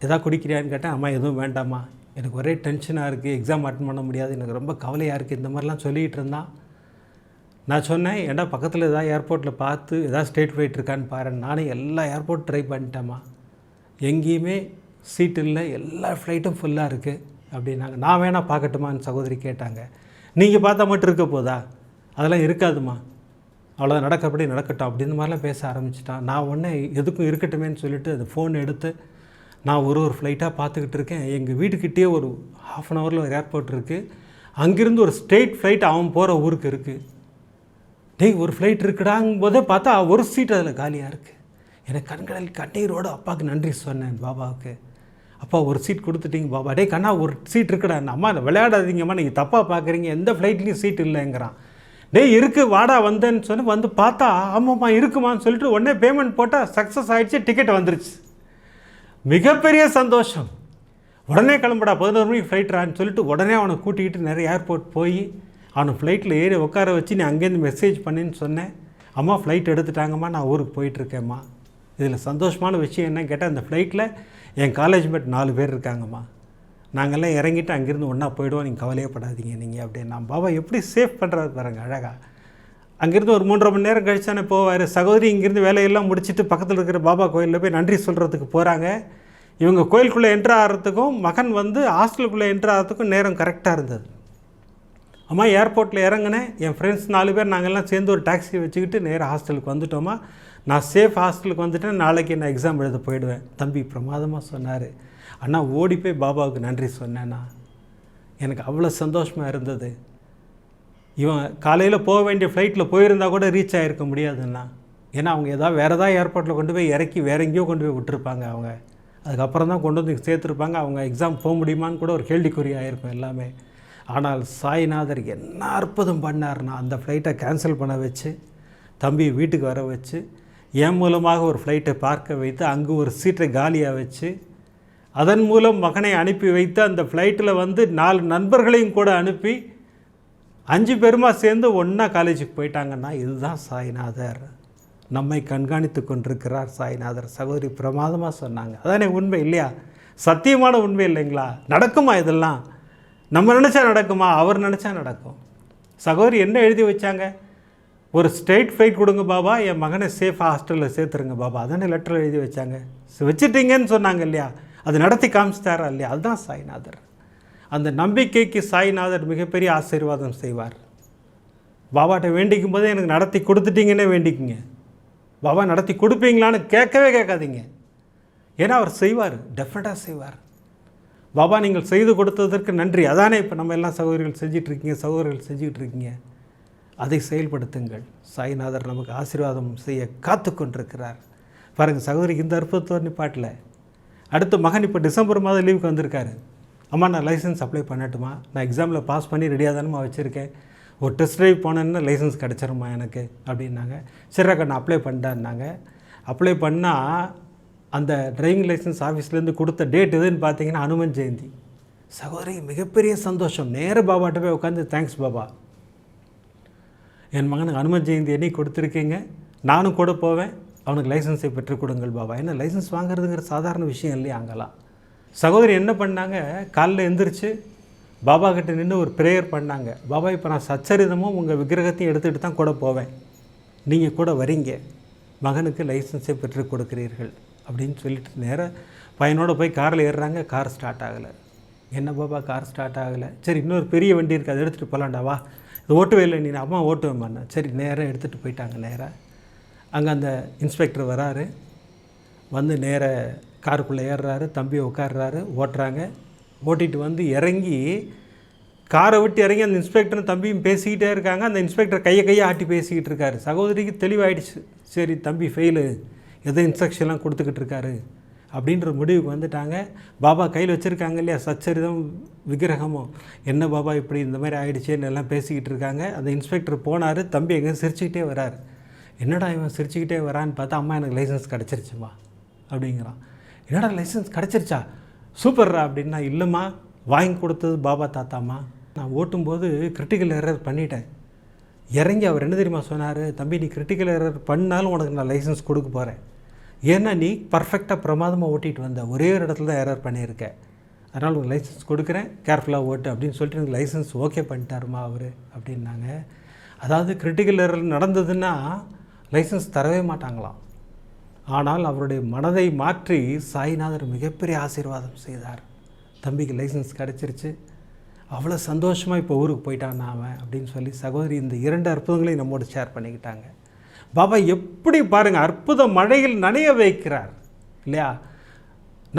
எதாவது குடிக்கிறியான்னு கேட்டேன். அம்மா எதுவும் வேண்டாம்மா, எனக்கு ஒரே டென்ஷனாக இருக்குது, எக்ஸாம் அட்டன் பண்ண முடியாது, எனக்கு ரொம்ப கவலையாக இருக்குது, இந்த மாதிரிலாம் சொல்லிகிட்டு இருந்தான். நான் சொன்னேன், ஏன்டா பக்கத்தில் எதாவது ஏர்போர்ட்டில் பார்த்து எதாவது ஸ்டேட் ஃப்ளைட் இருக்கான்னு பாரு. நானே எல்லா ஏர்போர்ட் ட்ரை பண்ணிட்டேம்மா, எங்கேயுமே சீட் இல்லை, எல்லா ஃப்ளைட்டும் ஃபுல்லாக இருக்குது அப்படின்னாங்க. நான் வேணால் பார்க்கட்டுமான்னு சகோதரி கேட்டாங்க. நீங்கள் பார்த்தா மட்டும் இருக்க போதா, அதெல்லாம் இருக்காதுமா, அவ்வளோதான், நடக்கப்படி நடக்கட்டும் அப்படின்னு மாதிரிலாம் பேச ஆரம்பிச்சிட்டான். நான் உடனே எதுக்கும் இருக்கட்டுமேன்னு சொல்லிவிட்டு அது ஃபோன் எடுத்து நான் ஒரு ஃப்ளைட்டாக பார்த்துக்கிட்டு இருக்கேன். எங்கள் வீட்டுக்கிட்டே ஒரு 1/2 hour ஒரு ஏர்போர்ட் இருக்குது. அங்கேருந்து ஒரு ஸ்ட்ரெயிட் ஃப்ளைட் அவன் போகிற ஊருக்கு இருக்குது. டேய் ஒரு ஃப்ளைட் இருக்குடாங்கும் போதே பார்த்தா ஒரு சீட் அதில் காலியாக இருக்குது. எனக்கு கண்களில் கண்ணீரோடு அப்பாவுக்கு நன்றி சொன்னேன் பாபாவுக்கு. அப்பா ஒரு சீட் கொடுத்துட்டீங்க பாபா. டே கண்ணா ஒரு சீட் இருக்குடா. அம்மா விளையாடாதீங்கம்மா, நீங்கள் தப்பாக பார்க்குறீங்க, எந்த ஃப்ளைட்லேயும் சீட் இல்லைங்கிறான். டேய் இருக்குது வாடா வந்தேன்னு சொல்லி வந்து பார்த்தா ஆமாம்மா இருக்குமான்னு சொல்லிட்டு உடனே பேமெண்ட் போட்டால் சக்ஸஸ் ஆகிடுச்சு, டிக்கெட் வந்துருச்சு. மிகப்பெரிய சந்தோஷம். உடனே கிளம்புடா 11 மணிக்கு ஃப்ளைட்ரான்னு சொல்லிட்டு உடனே அவனை கூட்டிகிட்டு நிறைய ஏர்போர்ட் போய் அவனை ஃப்ளைட்டில் ஏறி உட்கார வச்சு நீ அங்கேருந்து மெசேஜ் பண்ணின்னு சொன்னேன். அம்மா ஃப்ளைட் எடுத்துட்டாங்கம்மா, நான் ஊருக்கு போயிட்டுருக்கேம்மா. இதில் சந்தோஷமான விஷயம் என்னன்னு கேட்டால், அந்த ஃப்ளைட்டில் என் காலேஜ் மேட் 4 பேர் இருக்காங்கம்மா. நாங்கள்லாம் இறங்கிட்டு அங்கேருந்து ஒன்றா போயிடுவோம், நீங்கள் கவலையப்படாதீங்க நீங்கள் அப்படின்னு. நான் பாபா எப்படி சேஃப் பண்ணுறாரு பாருங்க அழகாக. அங்கேருந்து ஒரு 3.5 மணி நேரம் கழிச்சானே போவார். சகோதரி இங்கேருந்து வேலையெல்லாம் முடிச்சுட்டு பக்கத்தில் இருக்கிற பாபா கோயிலில் போய் நன்றி சொல்கிறதுக்கு போகிறாங்க. இவங்க கோயிலுக்குள்ளே என்ட்ரு ஆகிறதுக்கும் மகன் வந்து ஹாஸ்டலுக்குள்ளே என்ட்ரு ஆகிறதுக்கும் நேரம் கரெக்டாக இருந்தது. அம்மா ஏர்போர்ட்டில் இறங்கினேன், என் ஃப்ரெண்ட்ஸ் 4 பேர் நாங்கள்லாம் சேர்ந்து ஒரு டாக்ஸி வச்சுக்கிட்டு நேராக ஹாஸ்டலுக்கு வந்துட்டோமா, நான் சேஃப் ஹாஸ்டலுக்கு வந்துட்டேன், நாளைக்கு நான் எக்ஸாம் எழுத போயிடுவேன். தம்பி பிரமாதமாக சொன்னார். அண்ணா ஓடி போய் பாபாவுக்கு நன்றி சொன்னேண்ணா. எனக்கு அவ்வளோ சந்தோஷமாக இருந்தது. இவன் காலையில் போக வேண்டிய ஃப்ளைட்டில் போயிருந்தால் கூட ரீச் ஆகிருக்க முடியாதுண்ணா. ஏன்னா அவங்க வேறு ஏதாவது ஏர்போர்ட்டில் கொண்டு போய் இறக்கி வேறு எங்கேயோ கொண்டு போய் விட்டுருப்பாங்க. அவங்க அதுக்கப்புறம் தான் கொண்டு வந்து சேர்த்துருப்பாங்க. அவங்க எக்ஸாம் போக முடியுமான்னு கூட ஒரு கேள்விக்குறி ஆகிருக்கும் எல்லாமே. ஆனால் சாய்நாதர் என்ன அற்புதம் பண்ணார்னா, அந்த ஃப்ளைட்டை கேன்சல் பண்ண வச்சு தம்பி வீட்டுக்கு வர வச்சு என் மூலமாக ஒரு ஃப்ளைட்டை பார்க்க வைத்து அங்கு ஒரு சீட்டை காலியாக வச்சு அதன் மூலம் மகனை அனுப்பி வைத்து அந்த ஃப்ளைட்டில் வந்து 4 நண்பர்களையும் கூட அனுப்பி 5 பேருமா சேர்ந்து ஒன்றா காலேஜுக்கு போயிட்டாங்கன்னா இதுதான் சாய்நாதர். நம்மை கண்காணித்து கொண்டிருக்கிறார் சாய்நாதர். சகோதரி பிரமாதமாக சொன்னாங்க. அதானே உண்மை இல்லையா? சத்தியமான உண்மை இல்லைங்களா? நடக்குமா இதெல்லாம்? நம்ம நினச்சா நடக்குமா? அவர் நினச்சா நடக்கும். சகோதரி என்ன எழுதி வச்சாங்க? ஒரு ஸ்ட்ரெயிட் ஃப்ளைட் கொடுங்க பாபா, என் மகனை சேஃபாக ஹாஸ்டலில் சேர்த்துருங்க பாபா. அதானே லெட்டர் எழுதி வச்சாங்க. வச்சுட்டீங்கன்னு சொன்னாங்க இல்லையா? அது நடத்தி காமிச்சிட்டாரா இல்லையா? அதுதான் சாய்நாதர். அந்த நம்பிக்கைக்கு சாய்நாதர் மிகப்பெரிய ஆசீர்வாதம் செய்வார். பாபாட்ட வேண்டிக்கும் போதே எனக்கு நடத்தி கொடுத்துட்டீங்கன்னே வேண்டிக்குங்க. பாபா நடத்தி கொடுப்பீங்களான்னு கேட்கவே கேட்காதீங்க. ஏன்னா அவர் செய்வார், டெஃபினட்டாக செய்வார். பாபா நீங்கள் செய்து கொடுத்ததற்கு நன்றி. அதானே இப்போ நம்ம எல்லாம் சகோதரிகள் செஞ்சிட்ருக்கீங்க, சகோதரர்கள் செஞ்சுக்கிட்டு இருக்கீங்க. அதை செயல்படுத்துங்கள். சாய்நாதர் நமக்கு ஆசீர்வாதம் செய்ய காத்து கொண்டிருக்கிறார். பாருங்கள் சகோதரிக்கு இந்த அற்புதத்தோடு நிப்பாட்டில் அடுத்து மகன் இப்போ டிசம்பர் மாதம் லீவுக்கு வந்திருக்காரு. அம்மா நான் லைசன்ஸ் அப்ளை பண்ணட்டுமா? நான் எக்ஸாமில் பாஸ் பண்ணி ரெடியாக தானம்மா வச்சுருக்கேன். ஒரு டெஸ்ட் ட்ரைவ் போனேன்னா லைசன்ஸ் கிடச்சிருமா எனக்கு அப்படின்னாங்க. சரிக்கா நான் அப்ளை பண்ணிட்டேன்னாங்க. அப்ளை பண்ணால் அந்த டிரைவிங் லைசன்ஸ் ஆஃபீஸ்லேருந்து கொடுத்த டேட் எதுன்னு பார்த்தீங்கன்னா அனுமன் ஜெயந்தி. சகோதரி மிகப்பெரிய சந்தோஷம். நேர பாபாட்ட போய் உட்காந்து தேங்க்ஸ் பாபா, என் மகனுக்கு அனுமன் ஜெயந்தி என்னைக்கு கொடுத்துருக்கீங்க, நானும் கூட போவேன், அவனுக்கு லைசன்ஸை பெற்றுக் கொடுங்கள் பாபா. ஏன்னா லைசன்ஸ் வாங்குறதுங்கிற சாதாரண விஷயம் இல்லையா அங்கெல்லாம். சகோதரி என்ன பண்ணாங்க, காலைல எழுந்திரிச்சு பாபா கிட்ட நின்று ஒரு ப்ரேயர் பண்ணாங்க. பாபா இப்போ நான் சச்சரிதமும் உங்கள் விக்கிரகத்தையும் எடுத்துகிட்டு தான் கூட போவேன், நீங்கள் கூட வரீங்க, மகனுக்கு லைசன்ஸை பெற்றுக் கொடுக்குறீர்கள் அப்படின்னு சொல்லிட்டு நேராக பையனோடு போய் காரில் ஏறுறாங்க. கார் ஸ்டார்ட் ஆகலை. என்ன பாபா கார் ஸ்டார்ட் ஆகலை? சரி இன்னொரு பெரிய வண்டி இருக்குது, அதை எடுத்துகிட்டு போகலாண்டா வா. இது ஓட்டுவே இல்லை நீ. அம்மா ஓட்டுவேம்மாண்ணா. சரி நேராக எடுத்துகிட்டு போயிட்டாங்க. நேராக அங்கே அந்த இன்ஸ்பெக்டர் வராரு. வந்து நேர காருக்குள்ளே ஏறுறாரு. தம்பி உட்காடுறாரு. ஓட்டுறாங்க. ஓட்டிகிட்டு வந்து இறங்கி காரை விட்டு இறங்கி அந்த இன்ஸ்பெக்டரும் தம்பியும் பேசிக்கிட்டே இருக்காங்க. அந்த இன்ஸ்பெக்டர் கையை ஆட்டி பேசிக்கிட்டு இருக்காரு. சகோதரிக்கு தெளிவாயிடுச்சு. சரி தம்பி ஃபெயிலு, எதோ இன்ஸ்ட்ரக்ஷன்லாம் கொடுத்துக்கிட்டு இருக்காரு அப்படின்ற முடிவுக்கு வந்துட்டாங்க. பாபா கையில் வச்சுருக்காங்க இல்லையா சச்சரிதம் விக்கிரகமும். என்ன பாபா இப்படி இந்த மாதிரி ஆகிடுச்சேன்னு எல்லாம் பேசிக்கிட்டு இருக்காங்க. அந்த இன்ஸ்பெக்டர் போனார். தம்பி எங்கே சிரிச்சுக்கிட்டே வராரு. என்னடா இவன் சிரிச்சுக்கிட்டே வரான்னு பார்த்தா அம்மா எனக்கு லைசன்ஸ் கிடச்சிருச்சுமா அப்படிங்கிறான். என்னடா லைசன்ஸ் கிடச்சிருச்சா, சூப்பர்ரா அப்படின்னா. இல்லைம்மா வாங்கி கொடுத்தது பாபா தாத்தாம்மா, நான் ஓட்டும்போது கிரிட்டிக்கல் எரர் பண்ணிட்டேன். இறங்கி அவர் என்ன தெரியுமா சொன்னார், தம்பி நீ கிரிட்டிக்கல் எரர் பண்ணாலும் உனக்கு நான் லைசன்ஸ் கொடுக்க போகிறேன். ஏன்னா நீ பர்ஃபெக்டாக பிரமாதமாக ஓட்டிகிட்டு வந்த, ஒரே ஒரு இடத்துல தான் எரர் பண்ணியிருக்க, அதனால் உங்களுக்கு லைசன்ஸ் கொடுக்குறேன், கேர்ஃபுல்லாக ஓட்டு அப்படின்னு சொல்லிட்டு எனக்கு லைசன்ஸ் ஓகே பண்ணிட்டாருமா அவர் அப்படின்னாங்க. அதாவது கிரிட்டிக்கல் எரர் நடந்ததுன்னா லைசன்ஸ் தரவே மாட்டாங்களாம். ஆனால் அவருடைய மனதை மாற்றி சாய்நாதர் மிகப்பெரிய ஆசீர்வாதம் செய்தார். தம்பிக்கு லைசன்ஸ் கிடச்சிருச்சு, அவ்வளோ சந்தோஷமாக இப்போ ஊருக்கு போயிட்டான் அவன் அப்படின்னு சொல்லி சகோதரி இந்த 2 அற்புதங்களையும் நம்மோடு ஷேர் பண்ணிக்கிட்டாங்க. பாபா எப்படி பாருங்கள் அற்புத மழையில் நனைய வைக்கிறார் இல்லையா,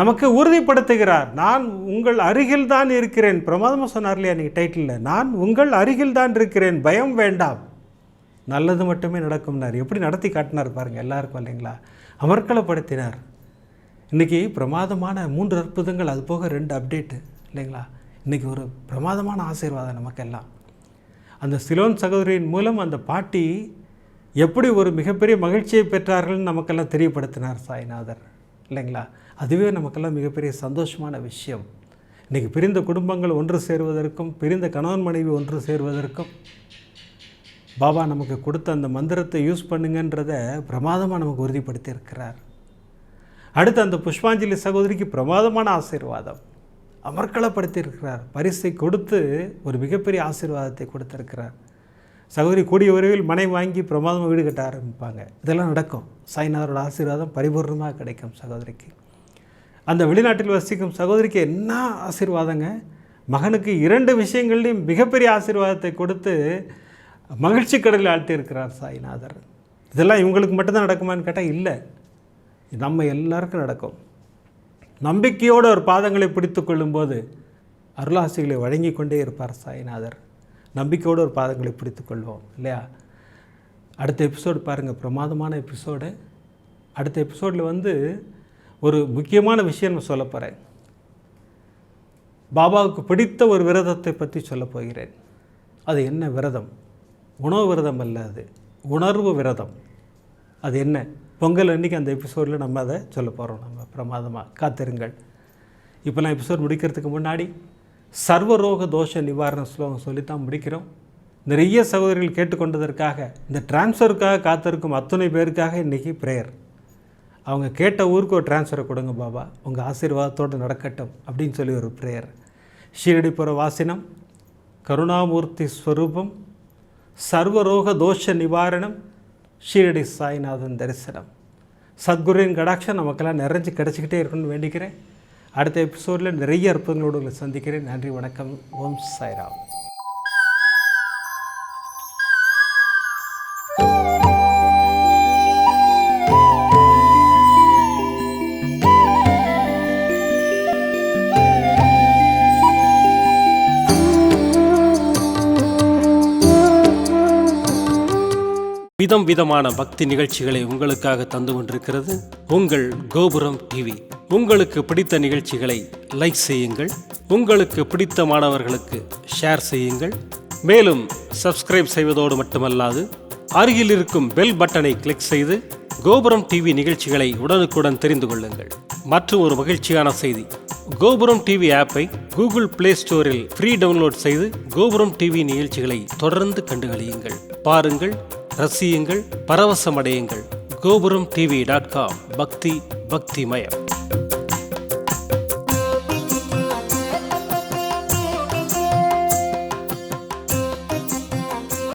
நமக்கு உறுதிப்படுத்துகிறார். நான் உங்கள் அருகில் தான் இருக்கிறேன். பிரமாதமாக சொன்னார் இல்லையா நீங்கள் டைட்டிலில், நான் உங்கள் அருகில் தான் இருக்கிறேன், பயம் வேண்டாம், நல்லது மட்டுமே நடக்கும்னார். எப்படி நடத்தி காட்டினார் பாருங்கள் எல்லாருக்கும் இல்லைங்களா, அமர்க்கலப்படுத்தினார். இன்றைக்கி பிரமாதமான 3 அற்புதங்கள், அது போக 2 அப்டேட்டு இல்லைங்களா. இன்றைக்கி ஒரு பிரமாதமான ஆசீர்வாதம் நமக்கெல்லாம். அந்த சிலோன் சகோதரியின் மூலம் அந்த பாட்டி எப்படி ஒரு மிகப்பெரிய மகிழ்ச்சியை பெற்றார்கள்னு நமக்கெல்லாம் தெரியப்படுத்தினார் சாய்நாதர் இல்லைங்களா. அதுவே நமக்கெல்லாம் மிகப்பெரிய சந்தோஷமான விஷயம். இன்றைக்கி பிரிந்த குடும்பங்கள் ஒன்று சேருவதற்கும், பிரிந்த கணவன் மனைவி ஒன்று சேருவதற்கும் பாபா நமக்கு கொடுத்த அந்த மந்திரத்தை யூஸ் பண்ணுங்கன்றதை பிரமாதமாக நமக்கு உறுதிப்படுத்தி இருக்கிறார். அடுத்து அந்த புஷ்பாஞ்சலி சகோதரிக்கு பிரமாதமான ஆசீர்வாதம் அமர்க்களப்படுத்தியிருக்கிறார். பரிசை கொடுத்து ஒரு மிகப்பெரிய ஆசீர்வாதத்தை கொடுத்திருக்கிறார். சகோதரி கூடிய விரைவில் மனை வாங்கி பிரமாதமாக வீடு கட்ட ஆரம்பிப்பாங்க. இதெல்லாம் நடக்கும். சாய்நாதரோட ஆசீர்வாதம் பரிபூர்ணமாக கிடைக்கும் சகோதரிக்கு. அந்த வெளிநாட்டில் வசிக்கும் சகோதரிக்கு என்ன ஆசீர்வாதங்க, மகனுக்கு 2 விஷயங்கள்லையும் மிகப்பெரிய ஆசீர்வாதத்தை கொடுத்து மகிழ்ச்சி கடலில் ஆழ்த்தியிருக்கிறார் சாய்நாதர். இதெல்லாம் இவங்களுக்கு மட்டும்தான் நடக்குமான்னு கேட்டால் இல்லை, நம்ம எல்லாருக்கும் நடக்கும். நம்பிக்கையோடு ஒரு பாதங்களை பிடித்து கொள்ளும்போது அருளாசிகளை வழங்கி கொண்டே இருப்பார் சாய்நாதர். நம்பிக்கையோடு ஒரு பாதங்களை பிடித்து கொள்வோம் இல்லையா. அடுத்த எபிசோடு பாருங்கள், பிரமாதமான எபிசோடு. அடுத்த எபிசோடில் ஒரு முக்கியமான விஷயம் நான் சொல்ல போகிறேன். பாபாவுக்கு பிடித்த ஒரு விரதத்தை பற்றி சொல்ல போகிறேன். அது என்ன விரதம்? உணவு விரதம் அல்ல, அது உணர்வு விரதம். அது என்ன பொங்கல் அன்றைக்கி அந்த எபிசோடில் நம்ம அதை சொல்ல போகிறோம். நம்ம பிரமாதமாக காத்திருங்கள். இப்போலாம் எபிசோட் முடிக்கிறதுக்கு முன்னாடி சர்வரோக தோஷ நிவாரண ஸ்லோகம் சொல்லித்தான் முடிக்கிறோம். நிறைய சகோதரிகள் கேட்டுக்கொண்டதற்காக, இந்த டிரான்ஸ்ஃபருக்காக காத்திருக்கும் அத்தனை பேருக்காக இன்றைக்கி ப்ரேயர். அவங்க கேட்ட ஊருக்கு ஒரு டிரான்ஸ்ஃபரை கொடுங்க பாபா, உங்கள் ஆசீர்வாதத்தோடு நடக்கட்டும் அப்படின்னு சொல்லி ஒரு ப்ரேயர். ஷீரடிபுர வாசினம், கருணாமூர்த்தி ஸ்வரூபம், சர்வரோக தோஷ நிவாரணம், ஷீரடி சாய்நாதன் தரிசனம். சத்குருவின் கடாட்சம் நமக்கெல்லாம் நிறைஞ்சு கிடச்சிக்கிட்டே இருக்குன்னு வேண்டிக்கிறேன். அடுத்த எபிசோடில் நிறைய அற்புதங்களோடு உங்களை சந்திக்கிறேன். நன்றி, வணக்கம். ஓம் சாய்ராம். விதம் விதமான பக்தி நிகழ்ச்சிகளை உங்களுக்காக தந்து கொண்டிருக்கிறது உங்கள் கோபுரம் டிவி. உங்களுக்கு பிடித்த நிகழ்ச்சிகளை லைக் செய்யுங்கள், உங்களுக்கு பிடித்த மாணவர்களுக்கு ஷேர் செய்யுங்கள். மேலும் சப்ஸ்கிரைப் செய்வதோடு மட்டுமல்லாது அருகில் இருக்கும் பெல் பட்டனை கிளிக் செய்து கோபுரம் டிவி நிகழ்ச்சிகளை உடனுக்குடன் தெரிந்து கொள்ளுங்கள். மற்றும் ஒரு மகிழ்ச்சியான செய்தி, கோபுரம் டிவி ஆப்பை கூகுள் பிளே ஸ்டோரில் ஃப்ரீ டவுன்லோட் செய்து கோபுரம் டிவி நிகழ்ச்சிகளை தொடர்ந்து கண்டுகளியுங்கள், பாருங்கள், ரசியுங்கள், பரவசமடையுங்கள். gopuramtv.com. பக்தி பக்திமயம்.